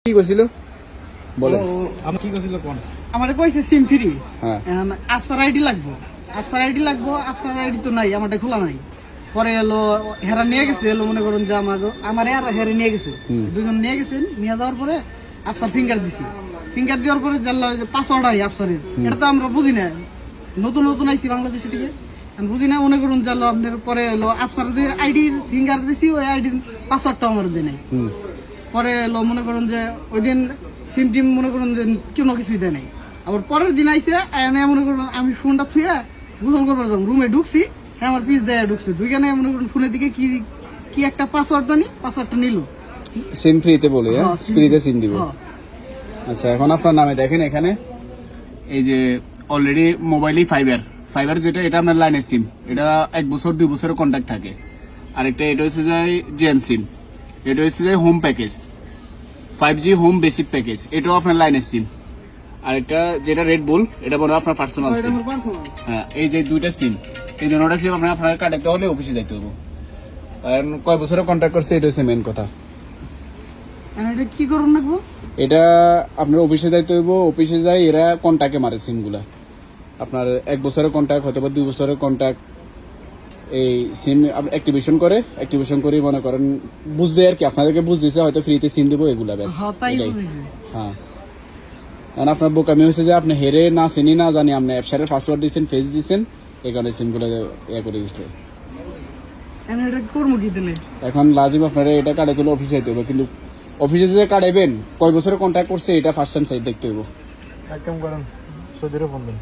কি কইছিল বলে আমি কি কইছিল কোন আমারে কইছে সিম ফ্রি। হ্যাঁ এখন আফসার আইডি লাগবো, আফসার আইডি তো নাই, আমারটা খোলা নাই। পরে এলো হেরা নিয়ে গেছে, এলো মনে করুন যে আমার আর হেরে নিয়ে গেছে, দুজন নিয়ে গেছেন। নিয়ে যাওয়ার পরে আফসার ফিঙ্গার দিছি, ফিঙ্গার দেওয়ার পরে জানলা পাসওয়ার্ড আই আফসারের, এটা তো আমরা বুঝি না, নতুন নতুন আইছি বাংলাদেশ থেকে, আমি বুঝি না। মনে করুন জানলো আপনার পরে এলো আফসার আইডির ফিঙ্গার দিছি, ওই আইডির পাসওয়ার্ডটা আমার দেয় নাই। পরে এলো মনে করুন যে ওই দিন সিম টিম মনে করুন যে কোনো কিছুই দেয় নাই। আবার পরের দিন আইসে এনে মনে করুন আমি ফোনটা থুয়ে গোসল করবার যাবো, রুমে ঢুকছি, হ্যাঁ আমার পিস দেয় ঢুকছে, দুইখানে মনে করুন ফোনের দিকে কি কি একটা পাসওয়ার্ড জানি, পাসওয়ার্ডটা নিল। সিম ফ্রিতে বলে ফ্রিতে সিম দিব। হ্যাঁ। আচ্ছা এখন আপনার নামে দেখেন এখানে এই যে অলরেডি মোবাইলই ফাইবার যেটা, এটা আপনার লাইনের সিম, এটা 1 বছর 2 বছরের কন্ট্যাক্ট থাকে। আরেকটা এটা হচ্ছে যে জেন সিম, এটা হচ্ছে যে home package 5G home basic package, এটাও আপনার লাইনের সিম। আরেকটা যেটা রেড বুল, এটা বড় আপনার পার্সোনাল সিম। হ্যাঁ এই যে দুইটা সিম, এই দুটোটা সিম আপনার কাটাতে হলে অফিসে যাইতে হবে। কারণ কয় বছরের কন্ট্যাক্ট করছে এটা হচ্ছে মেন কথা। এটা কি করুন লাগবো? এটা আপনার অফিসে যাইতে হইব, অফিসে যাই এরা কন্ট্যাক্টে মারে সিমগুলা। আপনার 1 বছরের কন্ট্যাক্ট হয়তো বা 2 বছরের কন্ট্যাক্ট, এই সিম অ্যাক্টিভেশন করে মনে করেন বুঝতে আর কি, আপনাদেরকে বুঝতেছে হয়তো ফ্রিতে সিম দেবো এগুলা ব্যাস। হ্যাঁ কারণ আপনার বোকামি হয়েছে যে আপনি হেরে না চিনি না জানি আপনি অ্যাপসারের পাসওয়ার্ড দিচ্ছেন, ফেস দিচ্ছেন, এই কারণে সিমগুলো ইয়ে করে দিচ্ছে। এখন লাজিম আপনারা এটা কাটে তুলে অফিসে যেতে হবে, কিন্তু অফিসে যে কাটাইবেন কয় বছরের কন্ট্যাক্ট করছে এটা ফার্স্ট টাইম সাইড দেখতে হইব। একদম করেন সৌদিরে ফোন দেন।